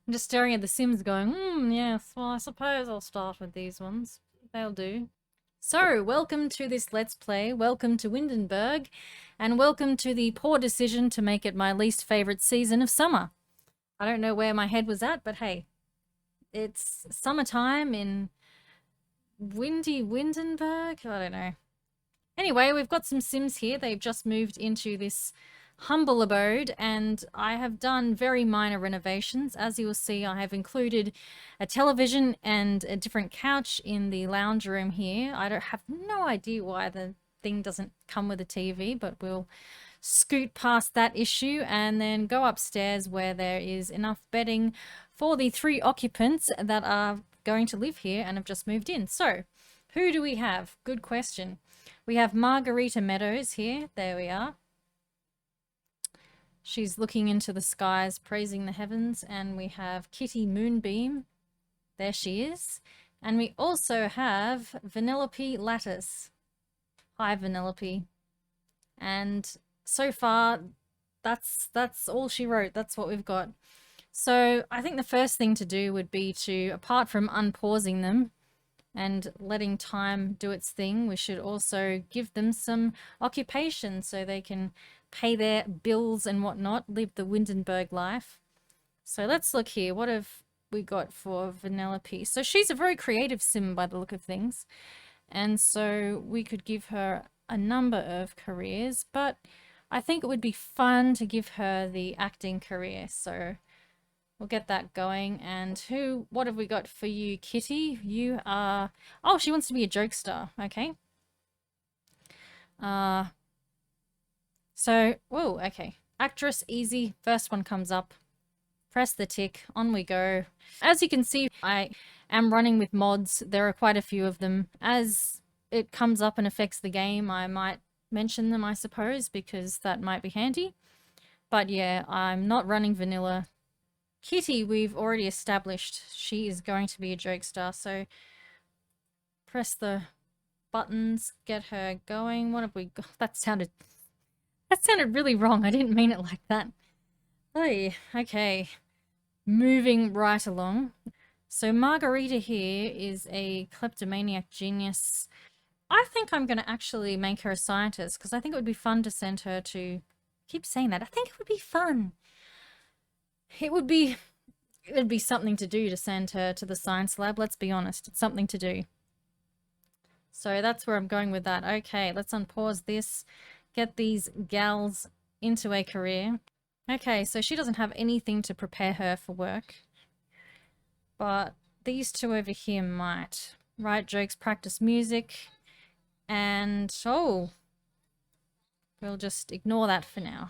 I'm just staring at the Sims going, yes, well, I suppose I'll start with these ones. They'll do. So, welcome to this Let's Play, welcome to Windenburg, and welcome to the poor decision to make it my least favourite season of summer. I don't know where my head was at, but hey, it's summertime in windy Windenburg? I don't know. Anyway, we've got some Sims here. They've just moved into this humble abode, and I have done very minor renovations. As you will see, I have included a television and a different couch in the lounge room here. I don't have no idea why the thing doesn't come with a TV, but we'll scoot past that issue and then go upstairs where there is enough bedding for the 3 occupants that are going to live here and have just moved in. So, who do we have? Good question. We have Margarita Meadows here. There we are. She's looking into the skies, praising the heavens. And we have Kitty Moonbeam. There she is. And we also have Vanellope Lattice. Hi, Vanellope. And so far, that's all she wrote. That's what we've got. So I think the first thing to do would be to, apart from unpausing them and letting time do its thing, we should also give them some occupation so they can pay their bills and whatnot, live the Windenburg life. So let's look here. What have we got for Vanellope? So she's a very creative sim by the look of things. And so we could give her a number of careers, but I think it would be fun to give her the acting career. So we'll get that going. And what have we got for you, Kitty? You are, oh, she wants to be a jokester. Okay. So, whoa, okay. Actress, easy. First one comes up. Press the tick. On we go. As you can see, I am running with mods. There are quite a few of them. As it comes up and affects the game, I might mention them, I suppose, because that might be handy. But yeah, I'm not running vanilla. Kitty, we've already established she is going to be a jokester, so press the buttons, get her going. What have we got? That sounded really wrong. I didn't mean it like that. Oh, okay. Moving right along. So Margarita here is a kleptomaniac genius. I think I'm going to actually make her a scientist because I think it would be fun to send her to... I keep saying that. I think it would be fun. It'd be something to do to send her to the science lab. Let's be honest. It's something to do. So that's where I'm going with that. Okay, let's unpause this. Get these gals into a career. Okay, so she doesn't have anything to prepare her for work. But these two over here might. Write jokes, practice music. And, oh, we'll just ignore that for now.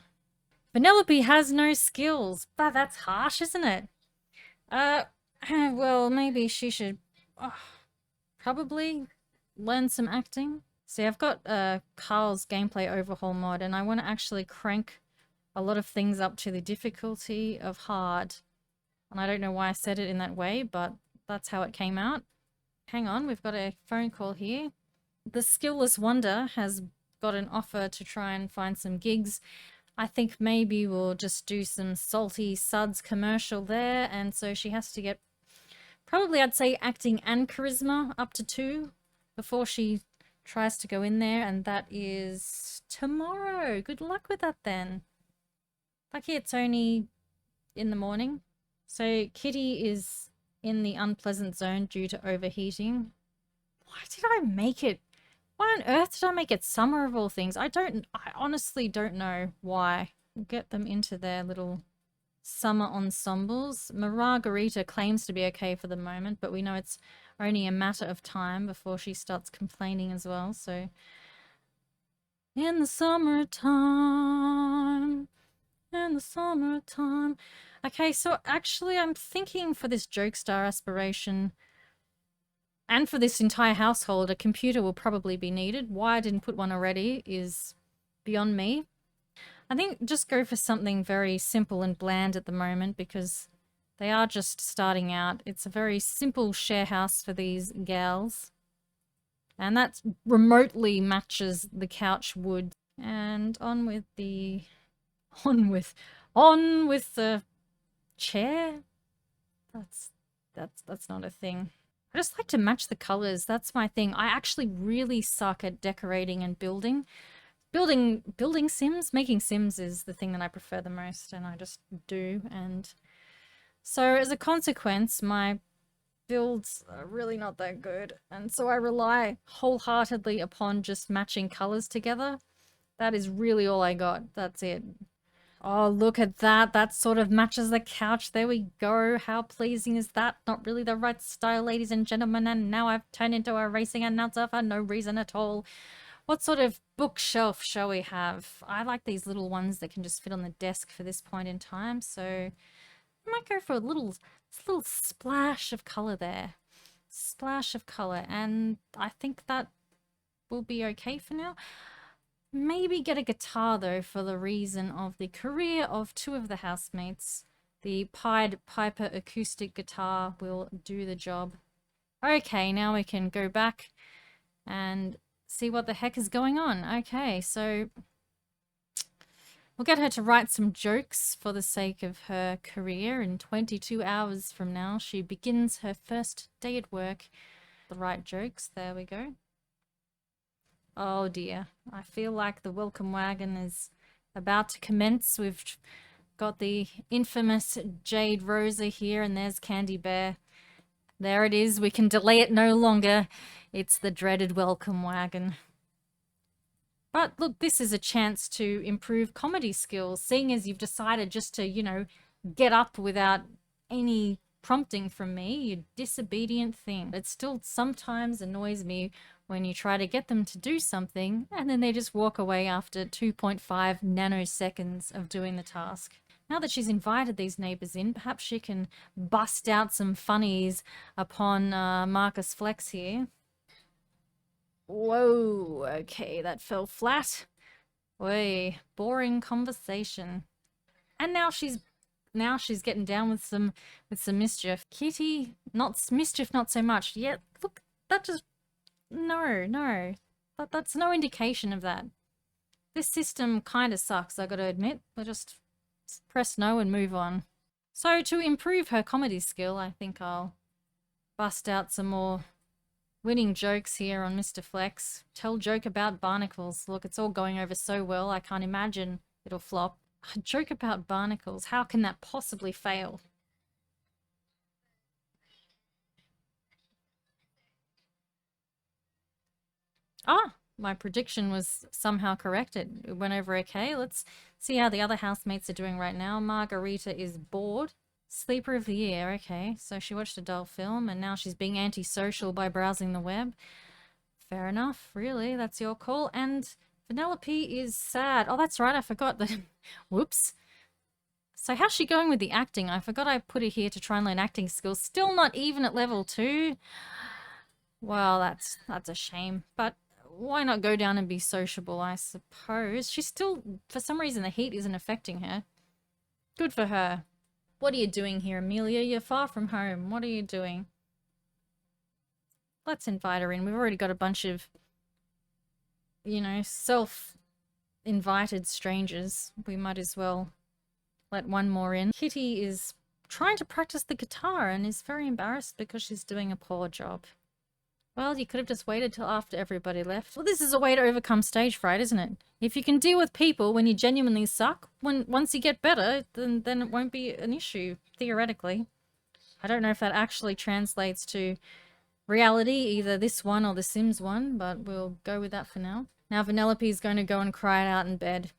Vanellope has no skills. But that's harsh, isn't it? Well, maybe she should probably learn some acting. See, I've got Carl's gameplay overhaul mod, and I want to actually crank a lot of things up to the difficulty of hard. And I don't know why I said it in that way, but that's how it came out. Hang on, we've got a phone call here. The Skillless Wonder has got an offer to try and find some gigs. I think maybe we'll just do some salty suds commercial there, and so she has to get probably, I'd say, acting and charisma up to 2 before she tries to go in there, and that is tomorrow. Good luck with that then. Lucky it's only in the morning. So Kitty is in the unpleasant zone due to overheating. Why did I make it? Why on earth did I make it summer of all things? I honestly don't know why. We'll get them into their little summer ensembles. Margarita claims to be okay for the moment, but we know it's only a matter of time before she starts complaining as well. So, in the summertime, in the summertime. Okay, so actually I'm thinking for this jokestar aspiration and for this entire household, a computer will probably be needed. Why I didn't put one already is beyond me. I think just go for something very simple and bland at the moment because they are just starting out. It's a very simple share house for these gals. And that remotely matches the couch wood. And on with the chair. That's not a thing. I just like to match the colors. That's my thing. I actually really suck at decorating and building. Building Sims, making Sims is the thing that I prefer the most, and I just do. And so as a consequence, my builds are really not that good. And so I rely wholeheartedly upon just matching colors together. That is really all I got. That's it. Oh, look at that. That sort of matches the couch. There we go. How pleasing is that? Not really the right style, ladies and gentlemen. And now I've turned into a racing announcer for no reason at all. What sort of bookshelf shall we have? I like these little ones that can just fit on the desk for this point in time. So I might go for a little splash of color there. Splash of color. And I think that will be okay for now. Maybe get a guitar though, for the reason of the career of two of the housemates. The Pied Piper acoustic guitar will do the job. Okay, now we can go back and see what the heck is going on. Okay, so we'll get her to write some jokes for the sake of her career. In 22 hours from now, she begins her first day at work. The right jokes, there we go. Oh dear, I feel like the welcome wagon is about to commence. We've got the infamous Jade Rosa here, and there's Candy Bear. There it is, we can delay it no longer. It's the dreaded welcome wagon. But look, this is a chance to improve comedy skills, seeing as you've decided just to, you know, get up without any prompting from me, you disobedient thing. It still sometimes annoys me when you try to get them to do something and then they just walk away after 2.5 nanoseconds of doing the task. Now that she's invited these neighbors in, perhaps she can bust out some funnies upon Marcus Flex here. Whoa, okay, that fell flat. Way, boring conversation. And now she's getting down with some mischief. Kitty, not mischief, not so much. Yeah, look, that just no. That's no indication of that. This system kind of sucks, I gotta admit. We'll just press no and move on. So to improve her comedy skill, I think I'll bust out some more winning jokes here on Mr. Flex. Tell joke about barnacles. Look, it's all going over so well, I can't imagine it'll flop. A joke about barnacles. How can that possibly fail? Ah, my prediction was somehow corrected. It went over okay. Let's see how the other housemates are doing right now. Margarita is bored. Sleeper of the year, okay. So she watched a dull film and now she's being antisocial by browsing the web. Fair enough, really. That's your call. And Vanellope is sad. Oh, that's right. I forgot that. Whoops. So how's she going with the acting? I forgot I put her here to try and learn acting skills. Still not even at level 2. Well, that's a shame. But why not go down and be sociable, I suppose. She's still, for some reason, the heat isn't affecting her. Good for her. What are you doing here, Amelia? You're far from home. What are you doing? Let's invite her in. We've already got a bunch of, you know, self-invited strangers. We might as well let one more in. Kitty is trying to practice the guitar and is very embarrassed because she's doing a poor job. Well, you could have just waited till after everybody left. Well, this is a way to overcome stage fright, isn't it? If you can deal with people when you genuinely suck, once you get better, then it won't be an issue, theoretically. I don't know if that actually translates to reality, either this one or the Sims one, but we'll go with that for now. Now Vanellope is going to go and cry it out in bed.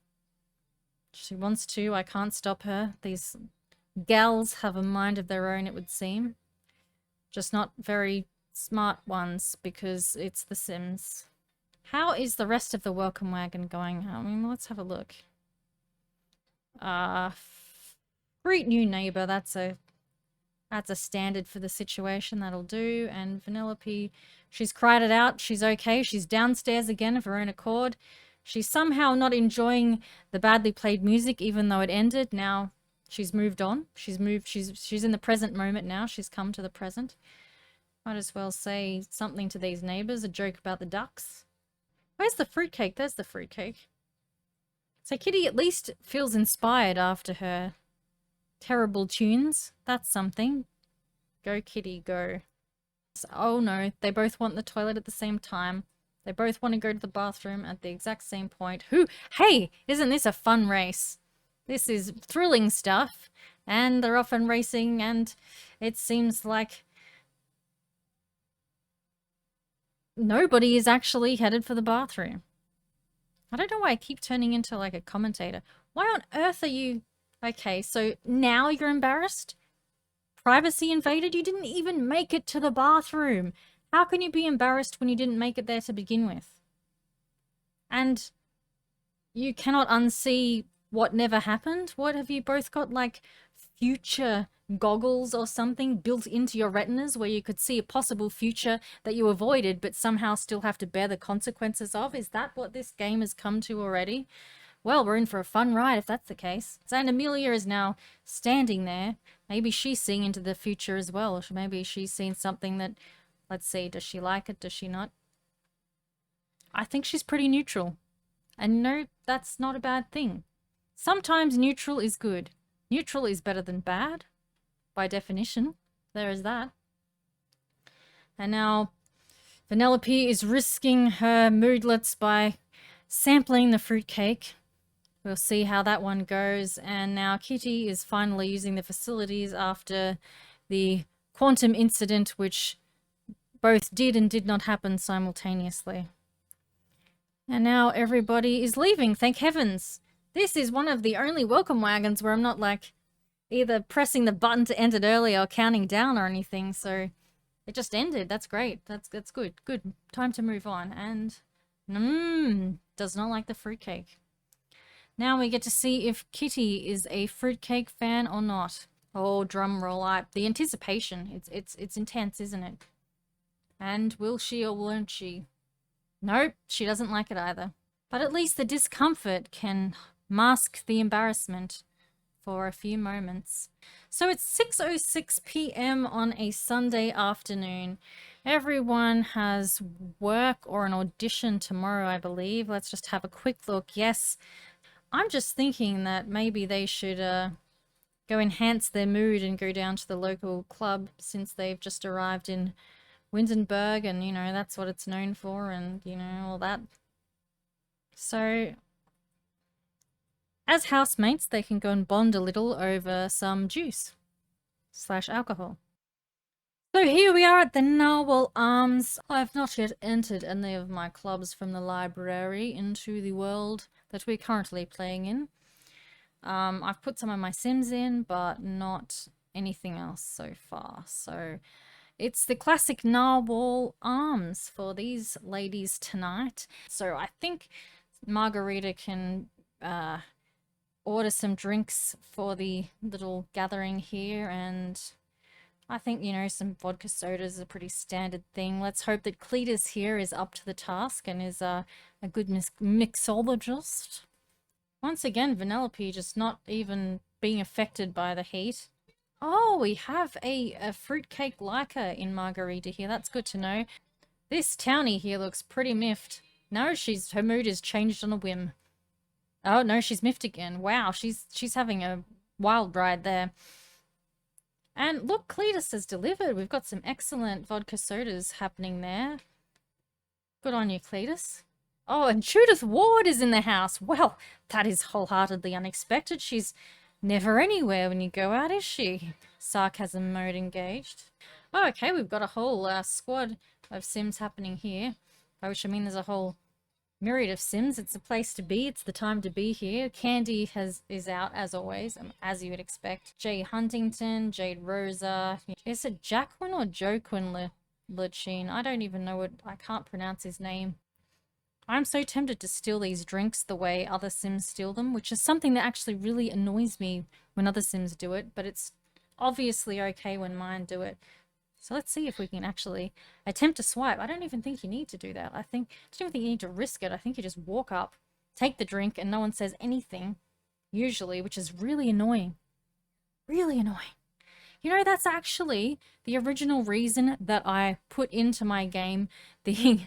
She wants to, I can't stop her. These gals have a mind of their own, it would seem. Just not very smart ones, because it's the Sims. How is the rest of the welcome wagon going? I mean, let's have a look. Greet new neighbor, that's a standard for the situation, that'll do. And Vanellope, she's cried it out, she's okay, she's downstairs again of her own accord. She's somehow not enjoying the badly played music, even though it ended. Now she's moved on. She's in the present moment now. She's come to the present. Might as well say something to these neighbors, a joke about the ducks. Where's the fruitcake? There's the fruitcake. So Kitty at least feels inspired after her terrible tunes. That's something. Go, kitty, go. Oh no, they both want the toilet at the same time. They both want to go to the bathroom at the exact same point. Hey, isn't this a fun race? This is thrilling stuff. And they're often racing, and it seems like nobody is actually headed for the bathroom. I don't know why I keep turning into like a commentator. Why on earth are you... Okay, so now you're embarrassed? Privacy invaded? You didn't even make it to the bathroom. How can you be embarrassed when you didn't make it there to begin with? And you cannot unsee what never happened? What, have you both got like future goggles or something built into your retinas where you could see a possible future that you avoided but somehow still have to bear the consequences of? Is that what this game has come to already? Well, we're in for a fun ride if that's the case. And Amelia is now standing there. Maybe she's seeing into the future as well. Or maybe she's seen something that... Let's see, does she like it? Does she not? I think she's pretty neutral. And no, that's not a bad thing. Sometimes neutral is good. Neutral is better than bad, by definition. There is that. And now Vanellope is risking her moodlets by sampling the fruitcake. We'll see how that one goes. And now Kitty is finally using the facilities after the quantum incident, which both did and did not happen simultaneously. And now everybody is leaving, thank heavens. This is one of the only welcome wagons where I'm not like either pressing the button to end it early or counting down or anything. So it just ended. That's great. That's good. Good. Time to move on. And does not like the fruitcake. Now we get to see if Kitty is a fruitcake fan or not. Oh, drum roll! The anticipation. It's intense, isn't it? And will she or won't she? Nope, she doesn't like it either. But at least the discomfort can mask the embarrassment for a few moments. So it's 6:06 p.m. on a Sunday afternoon. Everyone has work or an audition tomorrow, I believe. Let's just have a quick look. Yes, I'm just thinking that maybe they should go enhance their mood and go down to the local club since they've just arrived in Windenburg, and you know, that's what it's known for, and you know, all that. So as housemates, they can go and bond a little over some juice / alcohol. So here we are at the Narwhal Arms. I've not yet entered any of my clubs from the library into the world that we're currently playing in. I've put some of my Sims in, but not anything else so far. So it's the classic Narwhal Arms for these ladies tonight. So I think Margarita can order some drinks for the little gathering here, and I think, you know, some vodka sodas is a pretty standard thing. Let's hope that Cletus here is up to the task and is a good mixologist. Once again, Vanellope just not even being affected by the heat. Oh, we have a fruitcake liker in Margarita here. That's good to know. This townie here looks pretty miffed. No, her mood is changed on a whim. Oh, no, she's miffed again. Wow, she's having a wild ride there. And look, Cletus has delivered. We've got some excellent vodka sodas happening there. Good on you, Cletus. Oh, and Judith Ward is in the house. Well, that is wholeheartedly unexpected. She's never anywhere when you go out, is she? Sarcasm mode engaged. Oh, okay, we've got a whole squad of Sims happening here. By which I mean there's a whole myriad of Sims. It's the place to be. It's the time to be here. Candy is out, as always, as you would expect. Jay Huntington, Jade Rosa. Is it Jacqueline or Joaquin Lachine? I don't even know what... I can't pronounce his name. I'm so tempted to steal these drinks the way other Sims steal them, which is something that actually really annoys me when other Sims do it, but it's obviously okay when mine do it. So let's see if we can actually attempt to swipe. I don't even think you need to do that. I don't even think you need to risk it. I think you just walk up, take the drink, and no one says anything, usually, which is really annoying. Really annoying. You know, that's actually the original reason that I put into my game the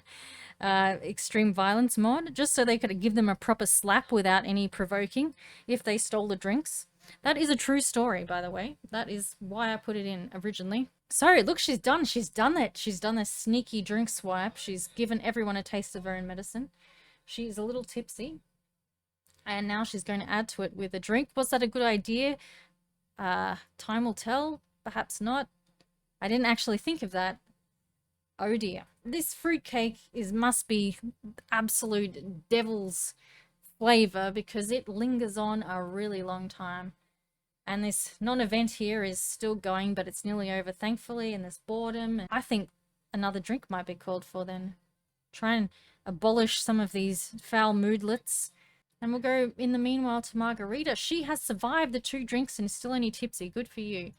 extreme violence mod, just so they could give them a proper slap without any provoking if they stole the drinks. That is a true story, by the way. That is why I put it in originally. So, look, she's done. She's done it. She's done a sneaky drink swipe. She's given everyone a taste of her own medicine. She's a little tipsy. And now she's going to add to it with a drink. Was that a good idea? Time will tell. Perhaps not. I didn't actually think of that. Oh dear. This fruitcake must be absolute devil's flavor because it lingers on a really long time. And this non-event here is still going, but it's nearly over, thankfully, and there's boredom. I think another drink might be called for then. Try and abolish some of these foul moodlets. And we'll go, in the meanwhile, to Margarita. She has survived the 2 drinks and is still only tipsy. Good for you.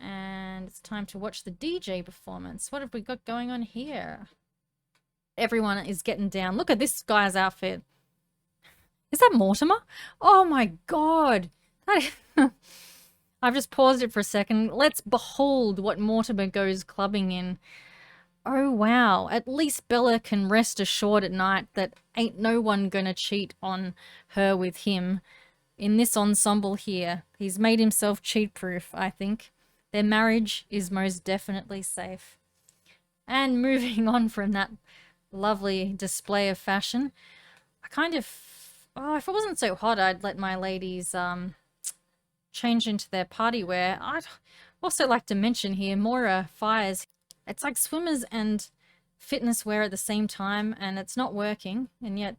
And it's time to watch the DJ performance. What have we got going on here? Everyone is getting down. Look at this guy's outfit. Is that Mortimer? Oh my god. I've just paused it for a second. Let's behold what Mortimer goes clubbing in. Oh wow. At least Bella can rest assured at night that ain't no one gonna cheat on her with him. In this ensemble here, he's made himself cheat-proof, I think. Their marriage is most definitely safe. And moving on from that lovely display of fashion, I kind of... Oh, if it wasn't so hot, I'd let my ladies change into their party wear. I'd also like to mention here, Moira Fires. It's like swimmers and fitness wear at the same time, and it's not working, and yet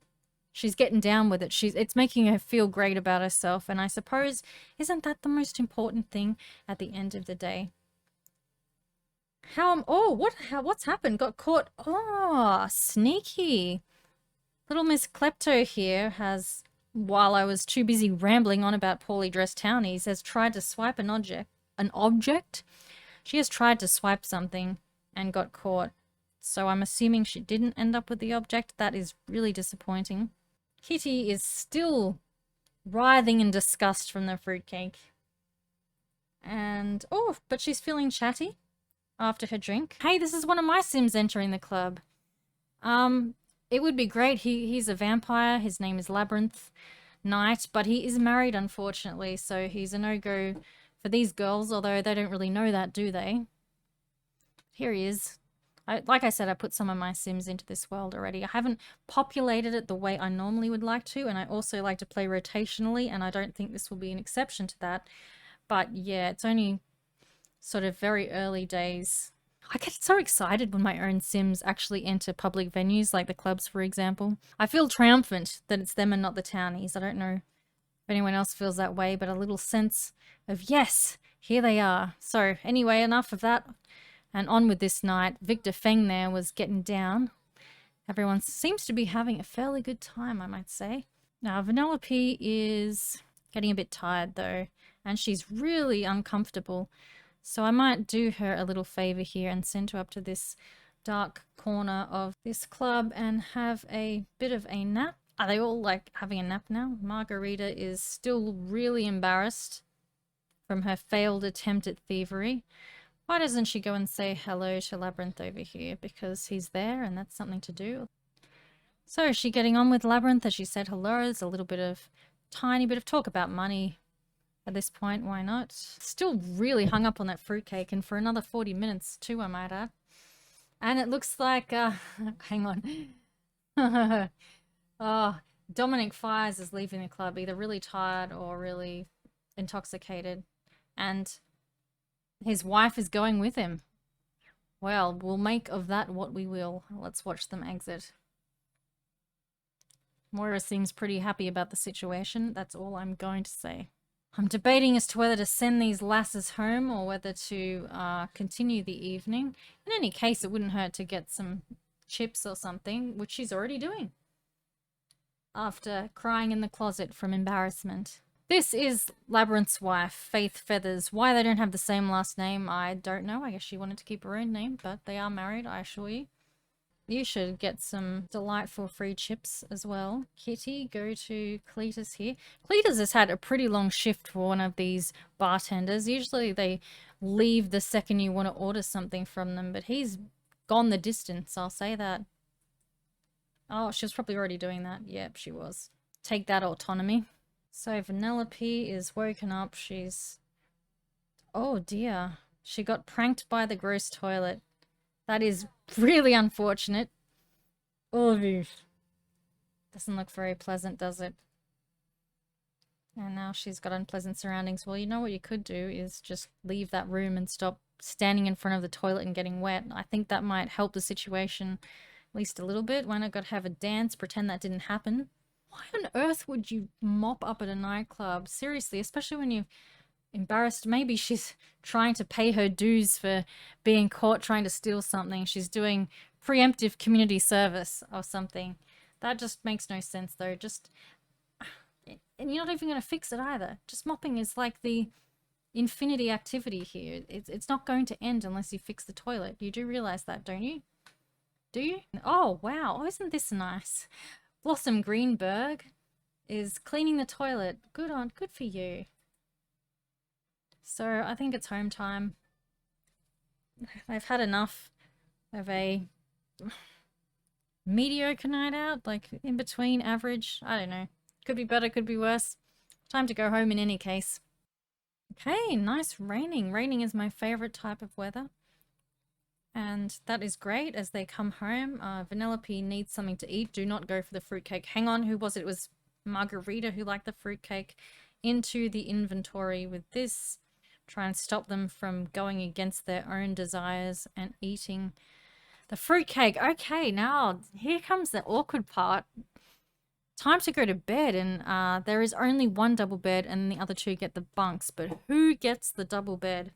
she's getting down with it. It's making her feel great about herself, and I suppose, isn't that the most important thing at the end of the day? What's happened? Got caught. Oh, sneaky. Little Miss Klepto here has, while I was too busy rambling on about poorly dressed townies, has tried to swipe an object? She has tried to swipe something and got caught. So I'm assuming she didn't end up with the object. That is really disappointing. Kitty is still writhing in disgust from the fruitcake. And, oh, but she's feeling chatty after her drink. Hey, this is one of my Sims entering the club. It would be great. He's a vampire. His name is Labyrinth Knight, but he is married, unfortunately, so he's a no-go for these girls, although they don't really know that, do they? Here he is. Like I said, I put some of my Sims into this world already. I haven't populated it the way I normally would like to, and I also like to play rotationally, and I don't think this will be an exception to that. But yeah, it's only sort of very early days. I get so excited when my own Sims actually enter public venues, like the clubs, for example. I feel triumphant that it's them and not the townies. I don't know if anyone else feels that way, but a little sense of, yes, here they are. So anyway, enough of that. And on with this night. Victor Feng there was getting down. Everyone seems to be having a fairly good time, I might say. Now, Vanellope is getting a bit tired, though, and she's really uncomfortable. So I might do her a little favor here and send her up to this dark corner of this club and have a bit of a nap. Are they all, like, having a nap now? Margarita is still really embarrassed from her failed attempt at thievery. Why doesn't she go and say hello to Labyrinth over here? Because he's there and that's something to do. So is she getting on with Labyrinth as she said hello? There's a little bit of, tiny bit of talk about money at this point. Why not? Still really hung up on that fruitcake, and for another 40 minutes too, I might add. And it looks like, hang on. Oh, Dominic Fires is leaving the club, either really tired or really intoxicated. And his wife is going with him. Well, we'll make of that what we will. Let's watch them exit. Moira seems pretty happy about the situation. That's all I'm going to say. I'm debating as to whether to send these lasses home or whether to continue the evening. In any case, it wouldn't hurt to get some chips or something, which she's already doing, after crying in the closet from embarrassment. This is Labyrinth's wife, Faith Feathers. Why they don't have the same last name, I don't know. I guess she wanted to keep her own name, but they are married, I assure you. You should get some delightful free chips as well. Kitty, go to Cletus here. Cletus has had a pretty long shift for one of these bartenders. Usually they leave the second you want to order something from them, but he's gone the distance, I'll say that. Oh, she was probably already doing that. Yep, she was. Take that, autonomy. So Vanellope is woken up. She's... Oh dear. She got pranked by the gross toilet. That is really unfortunate. Oh, doesn't look very pleasant, does it? And now she's got unpleasant surroundings. Well, you know what you could do is just leave that room and stop standing in front of the toilet and getting wet. I think that might help the situation at least a little bit. Why not go have a dance, pretend that didn't happen? Why on earth would you mop up at a nightclub? Seriously, especially when you're embarrassed. Maybe she's trying to pay her dues for being caught trying to steal something. She's doing preemptive community service or something. That just makes no sense, though. And you're not even going to fix it either. Just mopping is like the infinity activity here. It's not going to end unless you fix the toilet. You do realize that, don't you? Do you? Oh, wow. Oh, isn't this nice? Blossom Greenberg is cleaning the toilet. Good for you. So I think it's home time. I've had enough of a mediocre night out, like in between average. I don't know. Could be better, could be worse. Time to go home in any case. Okay, nice raining. Raining is my favorite type of weather. And that is great as they come home. Vanellope needs something to eat. Do not go for the fruitcake. Hang on, who was it? It was Margarita who liked the fruitcake. Into the inventory with this. Try and stop them from going against their own desires and eating the fruitcake. Okay, now here comes the awkward part. Time to go to bed, and there is only one double bed and the other two get the bunks. But who gets the double bed?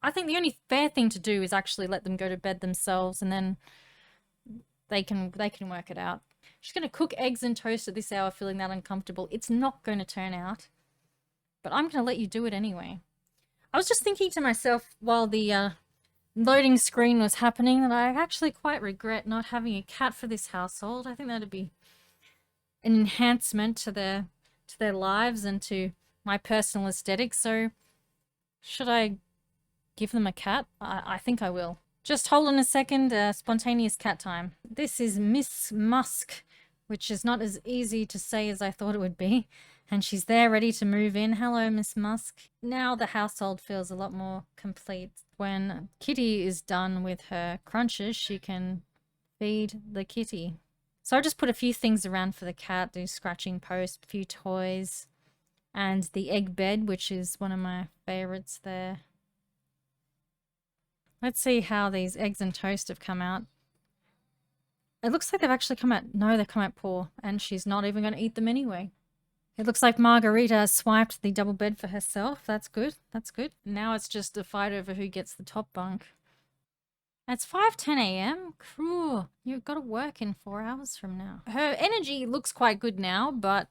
I think the only fair thing to do is actually let them go to bed themselves, and then they can work it out. She's going to cook eggs and toast at this hour, feeling that uncomfortable. It's not going to turn out, but I'm going to let you do it anyway. I was just thinking to myself while the loading screen was happening that I actually quite regret not having a cat for this household. I think that'd be an enhancement to their lives and to my personal aesthetic. So should I give them a cat? I think I will. Just hold on a second. Spontaneous cat time. This is Miss Musk, which is not as easy to say as I thought it would be. And she's there ready to move in. Hello, Miss Musk. Now the household feels a lot more complete. When Kitty is done with her crunches, she can feed the kitty. So I just put a few things around for the cat. Do scratching post, a few toys, and the egg bed, which is one of my favorites there. Let's see how these eggs and toast have come out. It looks like they've actually come out... No, they've come out poor, and she's not even going to eat them anyway. It looks like Margarita swiped the double bed for herself. That's good. That's good. Now it's just a fight over who gets the top bunk. It's 5:10 a.m. Cool. You've got to work in 4 hours from now. Her energy looks quite good now, but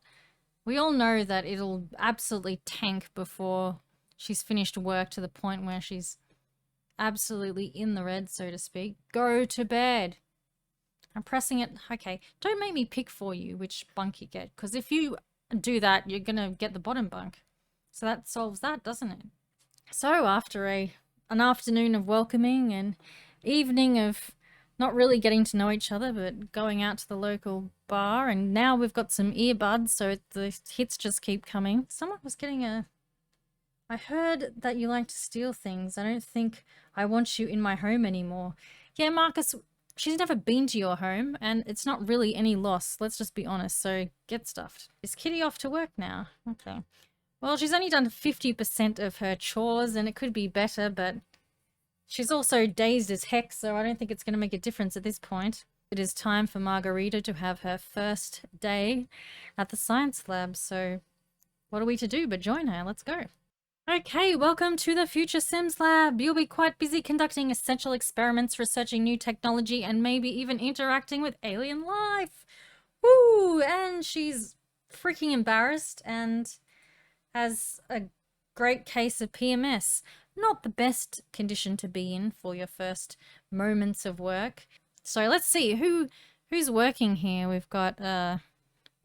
we all know that it'll absolutely tank before she's finished work to the point where she's absolutely in the red, so to speak. Go to bed. I'm pressing it. Okay, don't make me pick for you which bunk you get, because if you do that, you're going to get the bottom bunk. So that solves that, doesn't it? So after an afternoon of welcoming and evening of not really getting to know each other, but going out to the local bar, and now we've got some earbuds, so the hits just keep coming. Someone was getting a... I heard that you like to steal things. I don't think I want you in my home anymore. Yeah, Marcus, she's never been to your home, and it's not really any loss. Let's just be honest, so get stuffed. Is Kitty off to work now? Okay. Well, she's only done 50% of her chores, and it could be better, but she's also dazed as heck, so I don't think it's going to make a difference at this point. It is time for Margarita to have her first day at the science lab, so what are we to do but join her? Let's go. Okay, welcome to the Future Sims Lab. You'll be quite busy conducting essential experiments, researching new technology, and maybe even interacting with alien life. Woo! And she's freaking embarrassed and has a great case of PMS. Not the best condition to be in for your first moments of work. So let's see, who's working here? We've got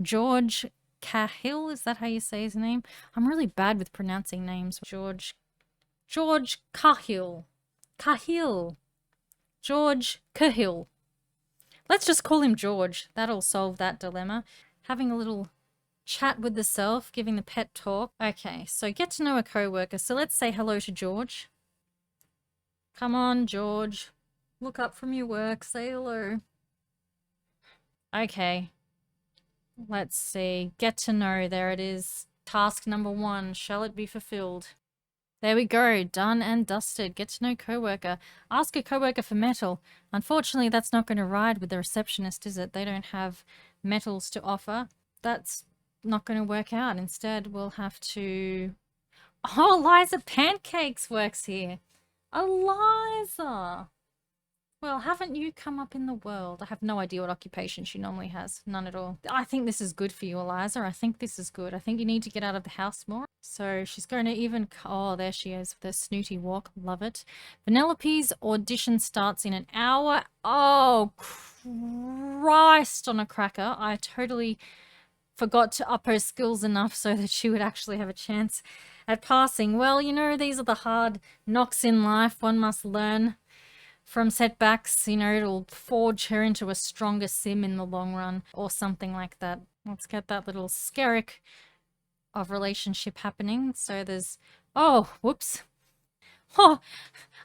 George Cahill, is that how you say his name? I'm really bad with pronouncing names. George Cahill. George Cahill. Let's just call him George. That'll solve that dilemma. Having a little Chat with the self, giving the pet talk. Okay, so get to know a coworker. So let's say hello to George. Come on, George. Look up from your work. Say hello. Okay. Let's see. Get to know. There it is. Task number 1. Shall it be fulfilled? There we go. Done and dusted. Get to know coworker. Ask a coworker for metal. Unfortunately, that's not going to ride with the receptionist, is it? They don't have metals to offer. That's not going to work out. Instead, we'll have to... Oh, Eliza Pancakes works here. Eliza! Well, haven't you come up in the world? I have no idea what occupation she normally has. None at all. I think this is good for you, Eliza. I think this is good. I think you need to get out of the house more. So she's going to even... Oh, there she is with her snooty walk. Love it. Vanellope's audition starts in an hour. Oh, Christ on a cracker. I totally forgot to up her skills enough so that she would actually have a chance at passing. Well, you know, these are the hard knocks in life. One must learn from setbacks. You know, it'll forge her into a stronger sim in the long run or something like that. Let's get that little skerrick of relationship happening. So there's... Oh, whoops. Oh,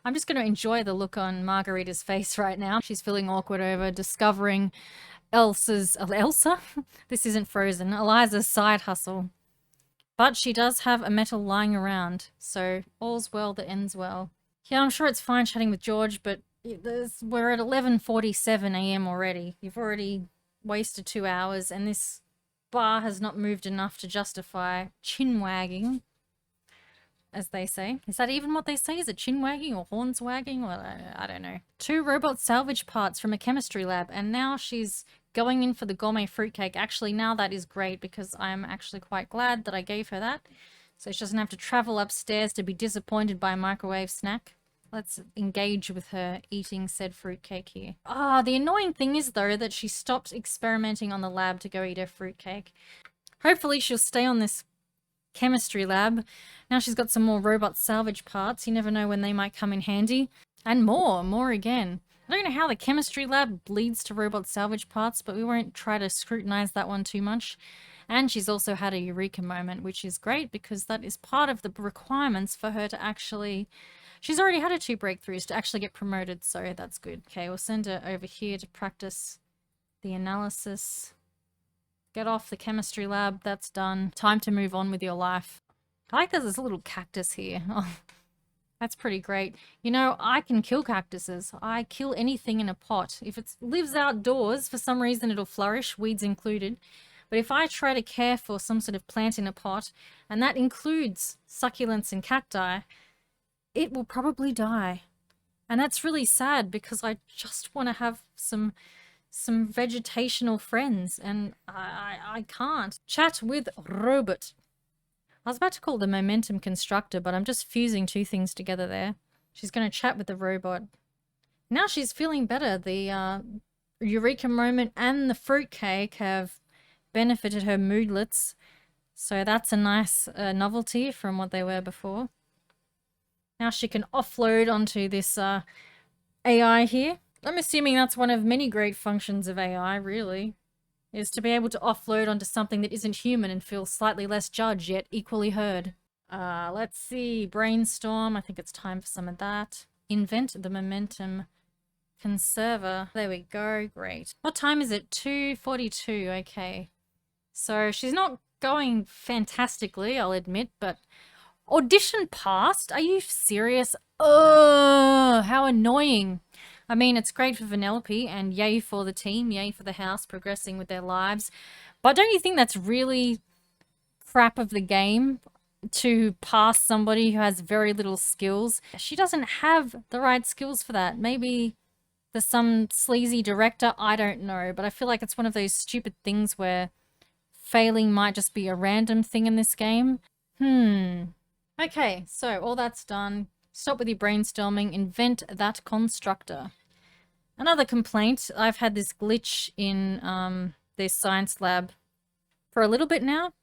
I'm just going to enjoy the look on Margarita's face right now. She's feeling awkward over discovering Elsa? This isn't Frozen. Eliza's side hustle. But she does have a metal lying around, so all's well that ends well. Yeah, I'm sure it's fine chatting with George, but we're at 11:47 a.m. already. You've already wasted 2 hours, and this bar has not moved enough to justify chin-wagging, as they say. Is that even what they say? Is it chin-wagging or horns-wagging? Well, I don't know. 2 robot salvage parts from a chemistry lab, and now she's going in for the gourmet fruitcake. Actually, now that is great because I'm actually quite glad that I gave her that. So she doesn't have to travel upstairs to be disappointed by a microwave snack. Let's engage with her eating said fruitcake here. Ah, the annoying thing is, though, that she stopped experimenting on the lab to go eat her fruitcake. Hopefully she'll stay on this chemistry lab. Now she's got some more robot salvage parts. You never know when they might come in handy. And more again. I don't know how the chemistry lab bleeds to robot salvage parts, but we won't try to scrutinize that one too much. And she's also had a eureka moment, which is great because that is part of the requirements for her to actually... She's already had her 2 breakthroughs to actually get promoted, so that's good. Okay, we'll send her over here to practice the analysis. Get off the chemistry lab, that's done. Time to move on with your life. I like there's this little cactus here. Oh, that's pretty great. You know, I can kill cactuses. I kill anything in a pot. If it lives outdoors, for some reason it'll flourish, weeds included. But if I try to care for some sort of plant in a pot, and that includes succulents and cacti, it will probably die. And that's really sad because I just want to have some vegetational friends, and I can't. Chat with robot. I was about to call the momentum constructor, but I'm just fusing 2 things together there. She's going to chat with the robot. Now she's feeling better. The eureka moment and the fruitcake have benefited her moodlets. So that's a nice novelty from what they were before. Now she can offload onto this AI here. I'm assuming that's one of many great functions of AI, really, is to be able to offload onto something that isn't human and feel slightly less judged, yet equally heard. Let's see. Brainstorm. I think it's time for some of that. Invent the momentum conserver. There we go. Great. What time is it? 2:42. Okay. So she's not going fantastically, I'll admit, but... Audition passed? Are you serious? Oh, how annoying. I mean, it's great for Vanellope, and yay for the team, yay for the house progressing with their lives. But don't you think that's really crap of the game to pass somebody who has very little skills? She doesn't have the right skills for that. Maybe there's some sleazy director, I don't know. But I feel like it's one of those stupid things where failing might just be a random thing in this game. Okay, so all that's done. Stop with your brainstorming. Invent that constructor. Another complaint. I've had this glitch in this science lab for a little bit now.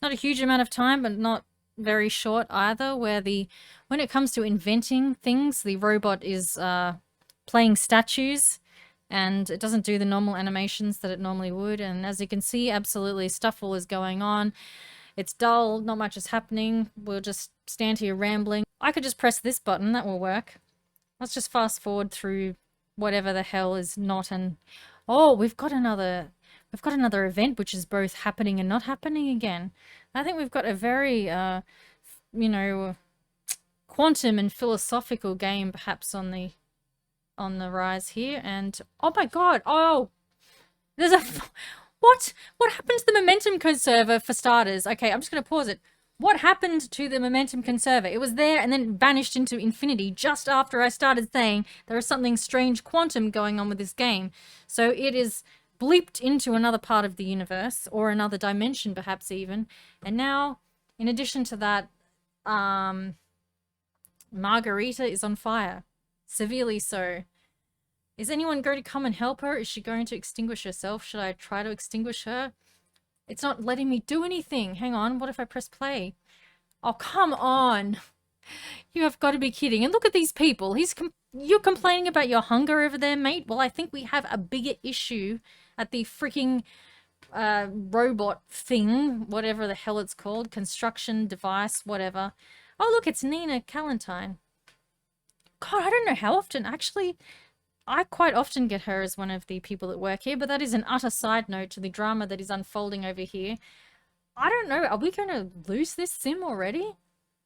Not a huge amount of time, but not very short either, where when it comes to inventing things, the robot is playing statues and it doesn't do the normal animations that it normally would. And as you can see, absolutely stufful is going on. It's dull, not much is happening. We'll just stand here rambling. I could just press this button, that will work. Let's just fast forward through whatever the hell is not. And oh, we've got another event which is both happening and not happening again. I think we've got a very you know, quantum and philosophical game perhaps on the rise here. And oh my god, oh, there's a what happened to the momentum conserver, for starters? Okay, I'm just gonna pause it. What happened to the momentum conserver? It was there and then vanished into infinity just after I started saying there is something strange quantum going on with this game. So it is bleeped into another part of the universe, or another dimension perhaps even. And now, in addition to that, Margarita is on fire. Severely so. Is anyone going to come and help her? Is she going to extinguish herself? Should I try to extinguish her? It's not letting me do anything. Hang on, what if I press play? Oh, come on. You have got to be kidding. And look at these people. You're complaining about your hunger over there, mate? Well, I think we have a bigger issue at the freaking robot thing, whatever the hell it's called, construction device, whatever. Oh, look, it's Nina Callentine. God, I don't know how often. Actually, I quite often get her as one of the people that work here, but that is an utter side note to the drama that is unfolding over here. I don't know. Are we going to lose this sim already?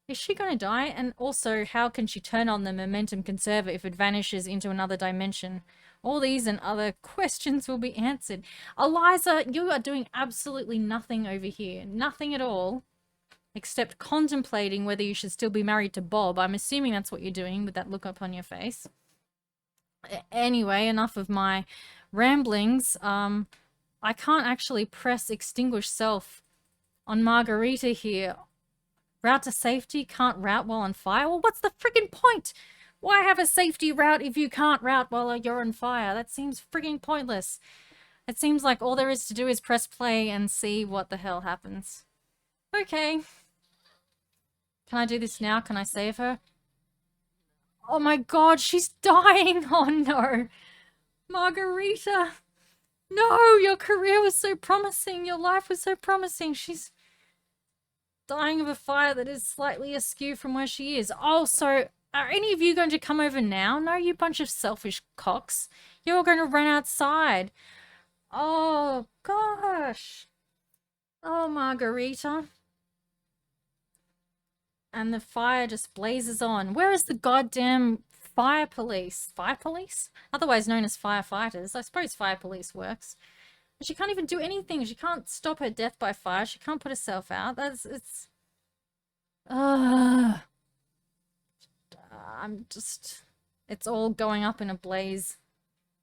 Is she going to die? And also, how can she turn on the momentum conserver if it vanishes into another dimension? All these and other questions will be answered. Eliza, you are doing absolutely nothing over here. Nothing at all. Except contemplating whether you should still be married to Bob. I'm assuming that's what you're doing with that look up on your face. Anyway, enough of my ramblings. I can't actually press extinguish self on Margarita here. Route to safety, can't route while on fire. Well, what's the friggin' point? Why have a safety route if you can't route while you're on fire? That seems friggin' pointless. It seems like all there is to do is press play and see what the hell happens. Okay. Can I do this now? Can I save her? Oh my god, she's dying! Oh no! Margarita! No! Your career was so promising! Your life was so promising! She's dying of a fire that is slightly askew from where she is. Oh, so are any of you going to come over now? No, you bunch of selfish cocks. You're all going to run outside. Oh, gosh. Oh, Margarita. And the fire just blazes on. Where is the goddamn fire police? Fire police? Otherwise known as firefighters. I suppose fire police works. And she can't even do anything. She can't stop her death by fire. She can't put herself out. It's... I'm just... It's all going up in a blaze.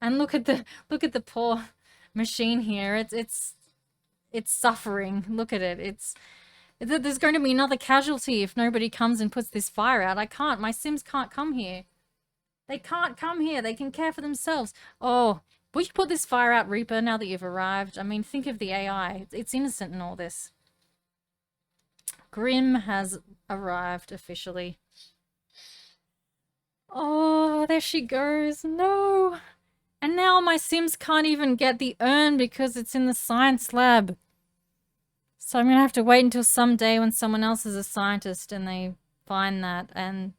And look at the poor machine here. It's suffering. Look at it. There's going to be another casualty if nobody comes and puts this fire out. I can't. My Sims can't come here. They can't come here. They can care for themselves. Oh, will you put this fire out, Reaper, now that you've arrived? I mean, think of the AI. It's innocent in all this. Grim has arrived officially. Oh, there she goes. No. And now my Sims can't even get the urn because it's in the science lab. So I'm going to have to wait until someday when someone else is a scientist and they find that. And,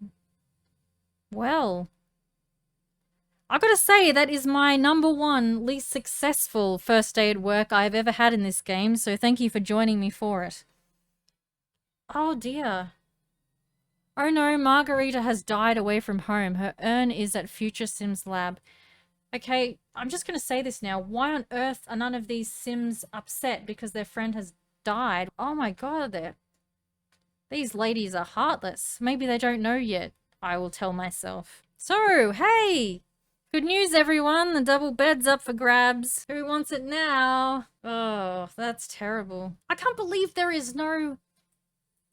well, I've got to say that is my #1 least successful first day at work I've ever had in this game. So thank you for joining me for it. Oh dear. Oh no, Margarita has died away from home. Her urn is at Future Sims Lab. Okay, I'm just going to say this now. Why on earth are none of these Sims upset because their friend has died? Oh my god, these ladies are heartless. Maybe they don't know yet, I will tell myself. So, hey! Good news, everyone. The double bed's up for grabs. Who wants it now? Oh, that's terrible. I can't believe there is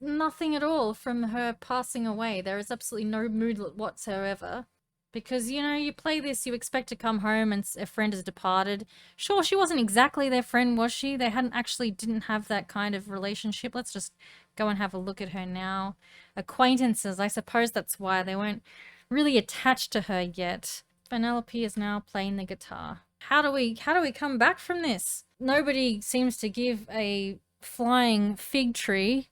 nothing at all from her passing away. There is absolutely no mood whatsoever. Because, you know, you play this, you expect to come home and a friend has departed. Sure, she wasn't exactly their friend, was she? They didn't have that kind of relationship. Let's just go and have a look at her now. Acquaintances, I suppose that's why they weren't really attached to her yet. Penelope is now playing the guitar. How do we come back from this? Nobody seems to give a flying fig tree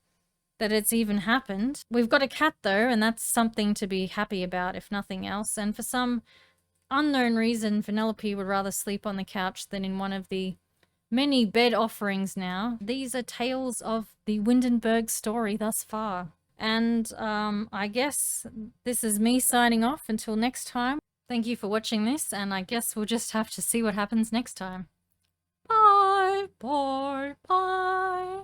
that it's even happened. We've got a cat though, and that's something to be happy about, if nothing else. And for some unknown reason, Penelope would rather sleep on the couch than in one of the many bed offerings now. These are tales of the Windenburg story thus far. And I guess this is me signing off until next time. Thank you for watching this, and I guess we'll just have to see what happens next time. Bye, bye, bye.